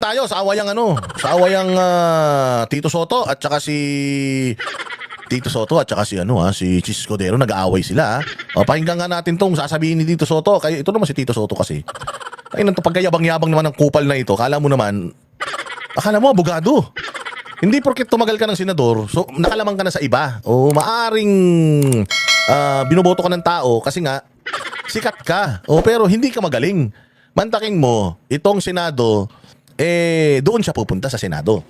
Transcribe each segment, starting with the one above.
Tayo sa awayang sa awayang Tito Soto at saka si si Chis Escudero, nag-aaway sila. O, pakinggan nga natin tong sasabihin ni Tito Soto. Kaya ito naman si Tito Soto kasi. Ay nang pagkayabang-yabang naman ng kupal na ito. Akala mo abogado. Hindi porket tumagal ka ng senador, so nakalamang ka na sa iba. O maaring binoboto ka ng tao kasi nga sikat ka. O pero hindi ka magaling. Mantaking mo, itong Senado doon siya pupunta sa Senado.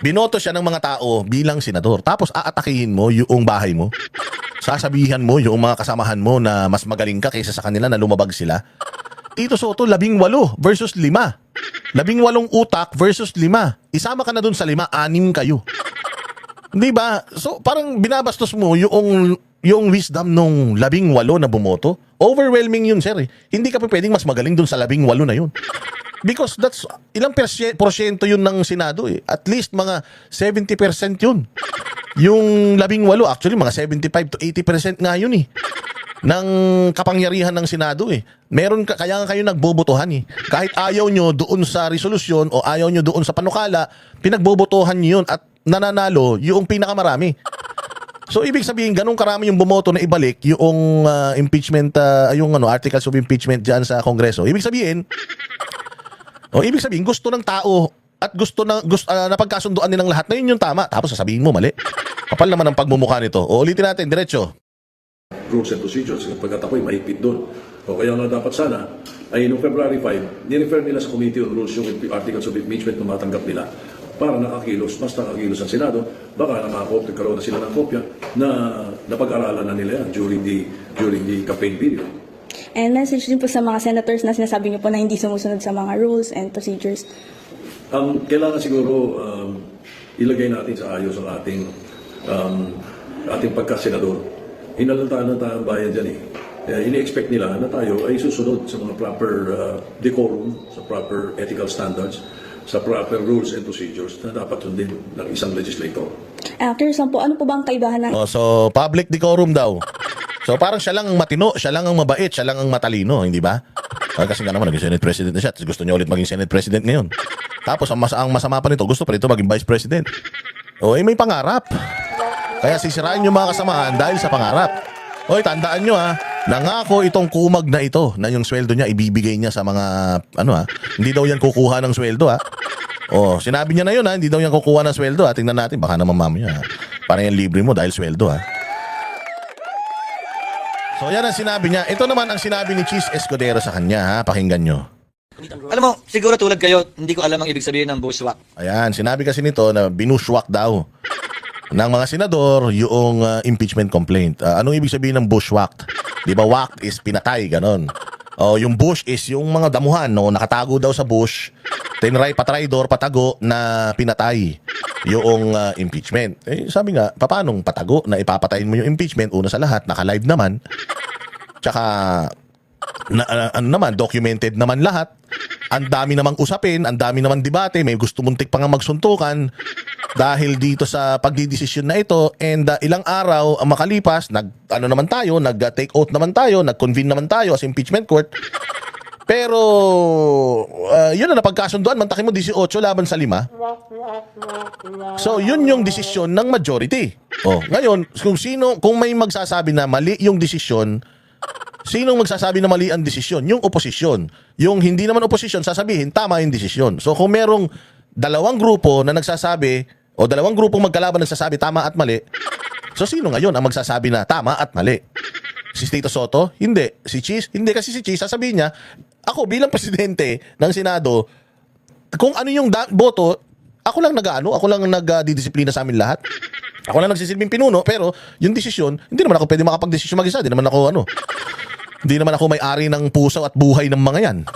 Binoto siya ng mga tao bilang senador. Tapos aatakihin mo yung bahay mo. Sasabihan mo yung mga kasamahan mo na mas magaling ka kaysa sa kanila na lumabag sila. Tito Soto, 18 versus 5. 18 utak versus 5. Isama ka na dun sa 5, 6 kayo. Di ba? So parang binabastos mo yung wisdom nung 18 na bumoto. Overwhelming yun, sir. Hindi ka pa pwedeng mas magaling dun sa 18 na yun. Because that's ilang porsyento yun ng Senado eh. At least mga 70% yun. Yung 18, actually mga 75 to 80% nga yun eh. Ng kapangyarihan ng Senado eh. Kaya nga kayo nagbobotohan eh. Kahit ayaw nyo doon sa resolusyon o ayaw nyo doon sa panukala, pinagbobotohan nyo yun at nananalo yung pinakamarami. So ibig sabihin ganun karami yung bumoto na ibalik yung impeachment, articles of impeachment diyan sa Kongreso. Ibig sabihin gusto ng tao at gusto napagkasunduan nilang lahat na yun yung tama. Tapos sasabihin mo mali. Kapal naman ang pagmumukha nito. O ulitin natin diretso. Rules and procedures, pagkat ako'y mahigpit doon. O kaya nga dapat sana, ay noong February 5, nirefer nila sa Committee on Rules yung articles of impeachment na matanggap nila para nakakilos, mas nakakilos ang Senado, baka nagkaroon na sila ng kopya na napag-aralan na nila yan during the campaign period. And message din po sa mga senators na sinasabi niyo po na hindi sumusunod sa mga rules and procedures. Kailangan siguro ilagay natin sa ayos ang ating pagkasenador. Hinalantaan na tayong bayan dyan eh. Ini-expect nila na tayo ay susunod sa mga proper decorum, sa proper ethical standards, sa proper rules and procedures na dapat sundin ng isang legislator. After po, ano po bang kaibahan ng... So public decorum daw. So parang siya lang ang matino, siya lang ang mabait, siya lang ang matalino, hindi ba? Kasi nga naman naging Senate President na siya, gusto niya ulit maging Senate President ngayon. Tapos ang masama pa nito, gusto pa nito maging Vice President. May pangarap. Kaya sisirain yung mga kasamahan dahil sa pangarap. Tandaan nyo nangako itong kumag na ito na yung sweldo niya ibibigay niya sa mga hindi daw yan kukuha ng sweldo sinabi niya na yun hindi daw yan kukuha ng sweldo tingnan natin baka naman mamaya parang yan libre mo dahil sweldo So yan ang sinabi niya. Ito naman ang sinabi ni Chis Escudero sa kanya pakinggan nyo. Alam mo, siguro tulad kayo, hindi ko alam ang ibig sabihin ng bushwhack. Ayan, sinabi kasi nito na binushwhack daw ng mga senador yung impeachment complaint. Anong ibig sabihin ng bushwhack? Di ba whack is pinatay, ganon. Yung bush is yung mga damuhan, nakatago daw sa bush, patraidor, patago na pinatay yung impeachment. Sabi nga, paano patago na ipapatayin mo yung impeachment? Una sa lahat, naka-live naman. Tsaka, documented naman lahat. Ang dami namang usapin, ang dami namang debate, may gusto muntik pa nga magsuntukan dahil dito sa pagdidesisyon na ito and ilang araw ang makalipas, nag-take oath naman tayo, nag-convene naman tayo as impeachment court. Pero yun na napagkasunduan, mantakin mo 18 laban sa 5. So yun yung desisyon ng majority. Ngayon, kung may magsasabi na mali yung desisyon, sinong magsasabi na mali ang desisyon? Yung oposisyon. Yung hindi naman oposisyon, sasabihin tama yung desisyon. So kung merong dalawang grupo na nagsasabi o dalawang grupong magkalaban nagsasabi tama at mali, so sino ngayon ang magsasabi na tama at mali? Si Tito Soto? Hindi. Si Chis? Hindi, kasi si Chis sasabihin niya, ako bilang presidente ng Senado, kung ano yung boto, ako lang nagdidisiplina sa amin lahat. Ako lang nagsisilbing pinuno, pero yung desisyon, hindi naman ako pwede makapag-desisyon mag-isa. Hindi naman ako may-ari ng puso at buhay ng mga yan.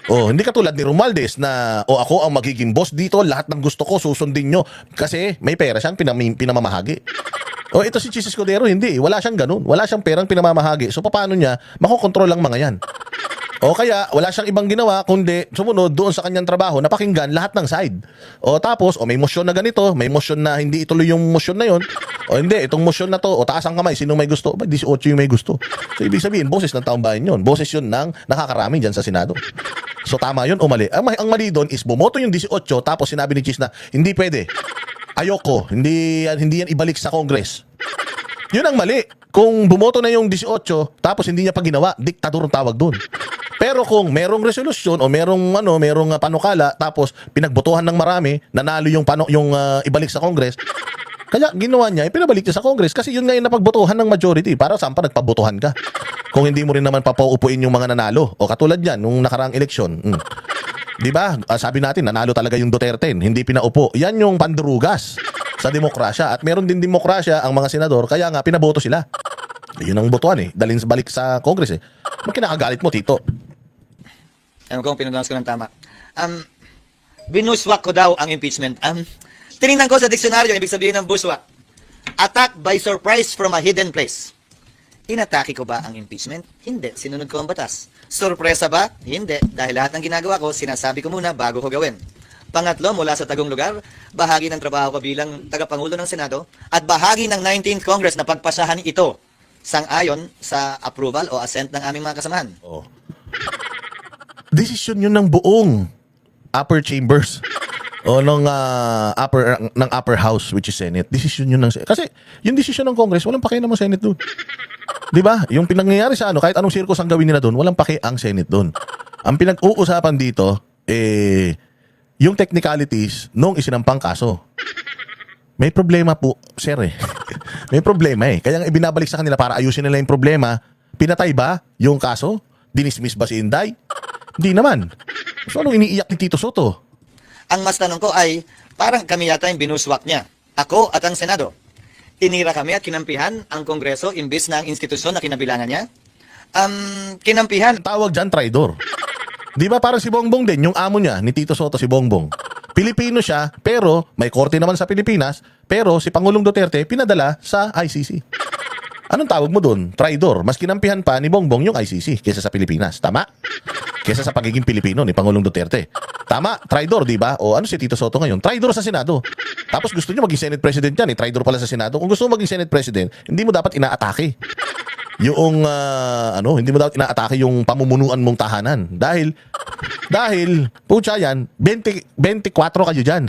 Hindi katulad ni Romualdez na ako ang magiging boss dito, lahat ng gusto ko susundin nyo kasi may pera siyang pinamamahagi. Ito si Chis Escudero, hindi. Wala siyang ganun. Wala siyang perang pinamamahagi. So paano niya makokontrol ang mga yan? Kaya wala siyang ibang ginawa kundi sumunod doon sa kanyang trabaho na pakinggan lahat ng side. Tapos may motion na ganito, may motion na hindi ituloy yung motion na yon. Hindi, itong motion na to, taas ang kamay, sinong may gusto? 18 yung may gusto. So ibig sabihin, boses ng taong bayan yun. Boses yun ng nakakarami dyan sa Senado. So tama yun o mali? Ang mali doon is bumoto yung 18 tapos sinabi ni Cheese na hindi pwede. Ayoko, hindi yan ibalik sa Congress. Yun ang mali. Kung bumoto na yung 18 tapos hindi niya pa ginawa, diktador ang tawag doon. Pero kung merong resolusyon o merong panukala tapos pinagbotohan ng marami, nanalo yung ibalik sa Congress, kaya ginawa niya, pinabalik niya sa Congress kasi yun nga yung napagbotohan ng majority. Para saan pa nagpabotohan ka? Kung hindi mo rin naman papauupuin yung mga nanalo. O katulad yan, nung nakaraang eleksyon. Di ba? Sabi natin, nanalo talaga yung Duterte. Hindi pinaupo. Yan yung pandurugas sa demokrasya. At meron din demokrasya ang mga senador, kaya nga pinaboto sila. Yun ang botohan dalhin balik sa Congress Ang kinakagalit mo, Tito? Ano kung pinagdamas ko ng tama. Binuswak ko daw ang impeachment. Tinignan ko sa diksyonaryo, ibig sabihin ng buswak. Attack by surprise from a hidden place. Inatake ko ba ang impeachment? Hindi. Sinunod ko ang batas. Sorpresa ba? Hindi. Dahil lahat ng ginagawa ko, sinasabi ko muna bago ko gawin. Pangatlo, mula sa tagong lugar, bahagi ng trabaho ko bilang tagapangulo ng Senado at bahagi ng 19th Congress na pagpasahan ito sang-ayon sa approval o assent ng aming mga kasamahan. Oh. Desisyon yun ng buong upper chambers o ng upper house, which is Senate. Desisyon yun kasi yung desisyon ng Congress, walang pake naman Senate doon. Di ba? Yung pinangyayari sa kahit anong circus ang gawin nila doon, walang pake ang Senate doon. Ang pinag-uusapan dito, yung technicalities nung isinampang kaso. May problema po, sir May problema Kaya nga ibinabalik sa kanila para ayusin nila yung problema. Pinatay ba yung kaso? Dinismiss ba si Inday? Hindi naman. So anong iniiyak ni Tito Soto? Ang mas tanong ko ay, parang kami yata yung binuswak niya. Ako at ang Senado. Tinira kami at kinampihan ang Kongreso imbis na ang institusyon na kinabilangan niya. Kinampihan. Tawag dyan, traidor. Di ba parang si Bongbong din, yung amo niya, ni Tito Soto, si Bongbong. Pilipino siya, pero may korte naman sa Pilipinas, pero si Pangulong Duterte pinadala sa ICC. Anong tawag mo doon? Traidor. Mas kinampihan pa ni Bongbong yung ICC kesa sa Pilipinas. Tama? Kesa sa pagiging Pilipino ni Pangulong Duterte. Tama? Traidor, di ba? O ano si Tito Soto ngayon? Traidor sa Senado. Tapos gusto niyo maging Senate President yan. Traidor pala sa Senado. Kung gusto mo maging Senate President, hindi mo dapat inaatake yung hindi mo dapat inaatake yung pamumunuan mong tahanan. Dahil pucha yan, 24 kayo dyan.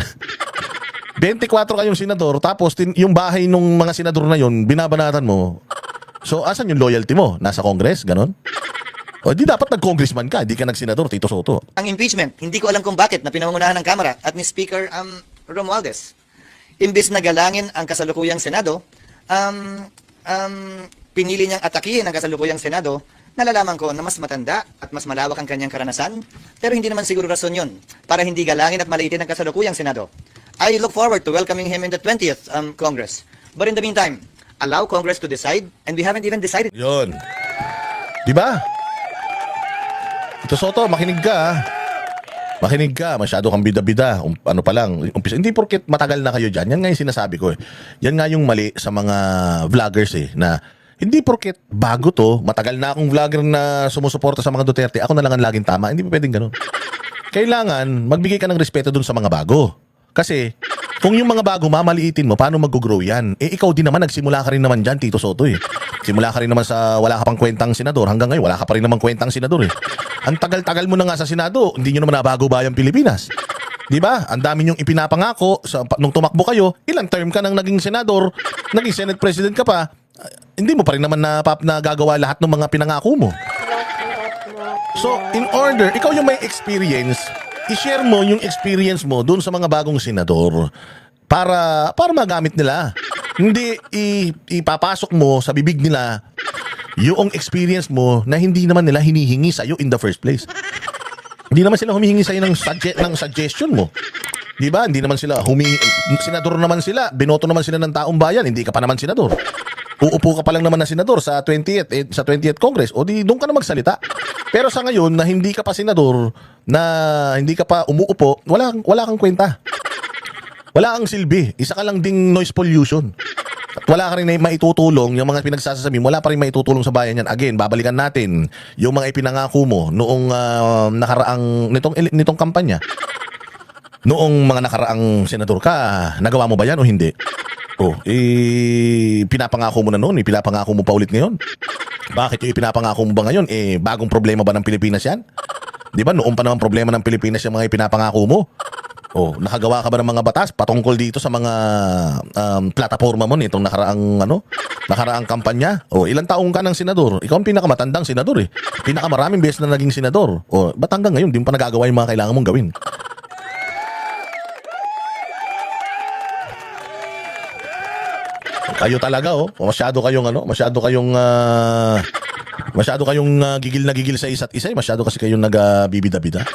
24 kayong senador, tapos yung bahay ng mga senador na yon binabanatan mo. So, asan yung loyalty mo? Nasa Congress? Ganon? O, di dapat nag-congressman ka, di ka nag-senador, Tito Soto. Ang impeachment, hindi ko alam kung bakit na pinangungunahan ng Kamara at ni Speaker Romualdez. Imbis na galangin ang kasalukuyang Senado, pinili niyang atakihin ang kasalukuyang Senado. Nalalaman ko na mas matanda at mas malawak ang kanyang karanasan, pero hindi naman siguro rason yun para hindi galangin at maliitin ang kasalukuyang Senado. I look forward to welcoming him in the 20th Congress. But in the meantime, allow Congress to decide, and we haven't even decided. Yun. Di ba? Tito Soto, makinig ka. Makinig ka, masyado kang bida-bida. Ano pa lang, umpisa. Hindi porket matagal na kayo dyan. Yan nga yung sinasabi ko Yan nga yung mali sa mga vloggers na hindi porket bago to, matagal na akong vlogger na sumusuporta sa mga Duterte, ako na lang ang laging tama. Hindi pa pwedeng ganun. Kailangan magbigay ka ng respeto dun sa mga bago. Kasi kung yung mga bago mamaliitin mo, paano mag-grow yan? Ikaw din naman, nagsimula ka rin naman dyan, Tito Soto Simula ka rin naman sa wala ka pang kwentang senador. Hanggang ngayon, wala ka pa rin naman kwentang senador Ang tagal-tagal mo na nga sa Senado, hindi nyo naman nabago ba yung Pilipinas? Di ba? Ang dami nyong ipinapangako nung tumakbo kayo, ilang term ka nang naging senador, naging Senate President ka pa, hindi mo pa rin naman nagagawa lahat ng mga pinangako mo. So, in order, ikaw yung may experience, i-share mo yung experience mo doon sa mga bagong senador para magamit nila. Hindi ipapasok mo sa bibig nila yung experience mo na hindi naman nila hinihingi sa'yo in the first place. Hindi naman sila humihingi sa'yo ng suggestion mo. Di ba? Hindi naman sila senador naman sila, binoto naman sila ng taong bayan, hindi ka pa naman senador. Uupo ka pa lang naman na senador sa 20th Congress o di doon ka na magsalita. Pero sa ngayon na hindi ka pa senador, na hindi ka pa umuupo, wala kang kwenta. Wala kang silbi. Isa ka lang ding noise pollution. At wala ka rin na maitutulong, yung mga pinagsasasabi, wala pa rin maitutulong sa bayan yan. Again, babalikan natin yung mga ipinangako mo noong nakaraang nitong kampanya. Noong mga nakaraang senador ka, nagawa mo ba yan o hindi? Pinapangako mo na noon, pinapangako mo pa ulit ngayon. Bakit yung ipinapangako mo ba ngayon? Bagong problema ba ng Pilipinas yan? Di ba noong pa naman problema ng Pilipinas yung mga ipinapangako mo? Oh, nakagawa ka ba ng mga batas patungkol dito sa mga plataforma mo nitong nakaraang kampanya? Oh, ilang taong ka ng senador? Ikaw ang pinakamatandang senador eh. Pinakamaraming beses na naging senador. Oh, ba't hanggang ngayon di mo pa nagagawa yung mga kailangan mong gawin? Kayo talaga masyado kayong gigil na gigil sa isa't isa, masyado kasi kayong nagbibida-bida.